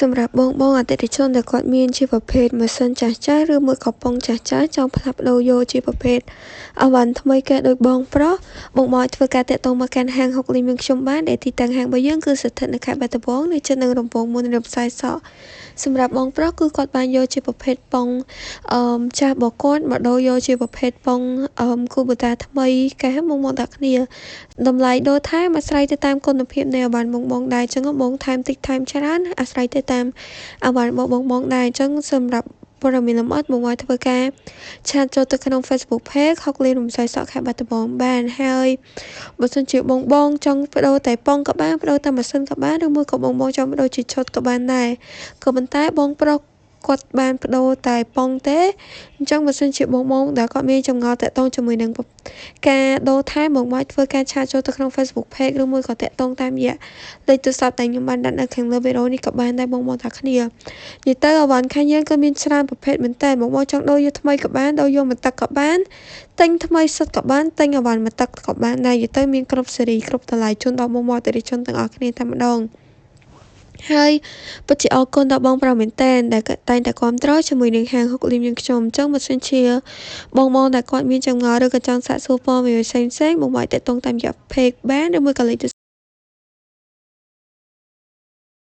សម្រាប់បងអតិថិជនដែលគាត់មានជាប្រភេទម៉ាស៊ីនចាស់ៗឬមួយក៏ប៉ុងចាស់ៗចង់ផ្លាស់ប្ដូរយកជាប្រភេទអវ៉ាន់ថ្មីកែដោយបងប្រុសបងអាចធ្វើការតាក់ទងមកកាន់ហាងហុកលីមានខ្ញុំបានដែលទីតាំងហាងរបស់យើងគឺស្ថិតនៅខេត្តបាត់ដំបងនៅជិតនឹងរំពងមុនរំសាយសក់សម្រាប់បងប្រុសគឺគាត់បានយកជាប្រភេទប៉ុងចាស់របស់គាត់មកដូរយកជាប្រភេទប៉ុងគូបតាថ្មីកែបងដាក់គ្នាតម្លៃដូរថែមអាស្រ័យទៅតាមគុណភាពនៃអវ៉ាន់បងដែរអញ្ចឹងបងថែមតិចថែមច្រើនអាស្រ័យទៅតាមអវ៉ាន់បងដែរអញ្ចឹងសម្រាប់ព័ត៌មានលម្អិតបងអាចធ្វើការឆាតចូលទៅក្នុង Facebook Page ហុកលីរំសាយសក់ខេត្តបាត់ដំបងបានហើយបើសិនជាបងចង់បដូរតែប៉ុងក៏បានបដូរតែម៉ាស៊ីនក៏បានឬមួយក៏បងចង់បដូរជាឈុតក៏បានដែរក៏ប៉ុន្តែបងប្រុសគាត់បានបដូរតែប៉ុងទេអញ្ចឹងបើសិនជាបងដែលគាត់មានចម្ងល់តាក់ទងជាមួយនឹងការដូរថែមបងអាចធ្វើការឆាតចូលទៅក្នុង Facebook Page ឬមួយក៏តាក់ទងតាមរយៈលេខទូរស័ព្ទដែលខ្ញុំបានដាក់នៅខាងលើវីដេអូនេះក៏បានដែរបងថាគ្នានិយាយទៅអវ៉ាន់ខាងយើងក៏មានច្រើនប្រភេទមែនតើបងចង់ដូរយកថ្មីក៏បានដូរយកមកទឹកក៏បានទិញថ្មីសុទ្ធក៏បានទិញអវ៉ាន់មកទឹកក៏បានដែរនិយាយទៅមានគ្រប់ស៊េរីគ្រប់តម្លៃជូនដល់បងអតិថិជនទាំងអស់គ្នាតែម្ដងហើយពិតជាអរគុណដល់បងប្រុសមែនតើដែលតែងតែគាំទ្រជាមួយនឹងហាងហុកលីមយើងខ្ញុំអញ្ចឹងបើសិនជាបងដែលគាត់មានចម្ងល់ឬក៏ចង់សាកសួរព័ត៌មានផ្សេងបងអាចតាក់ទងតាមរយៈ Page បានឬមួយក៏លេខ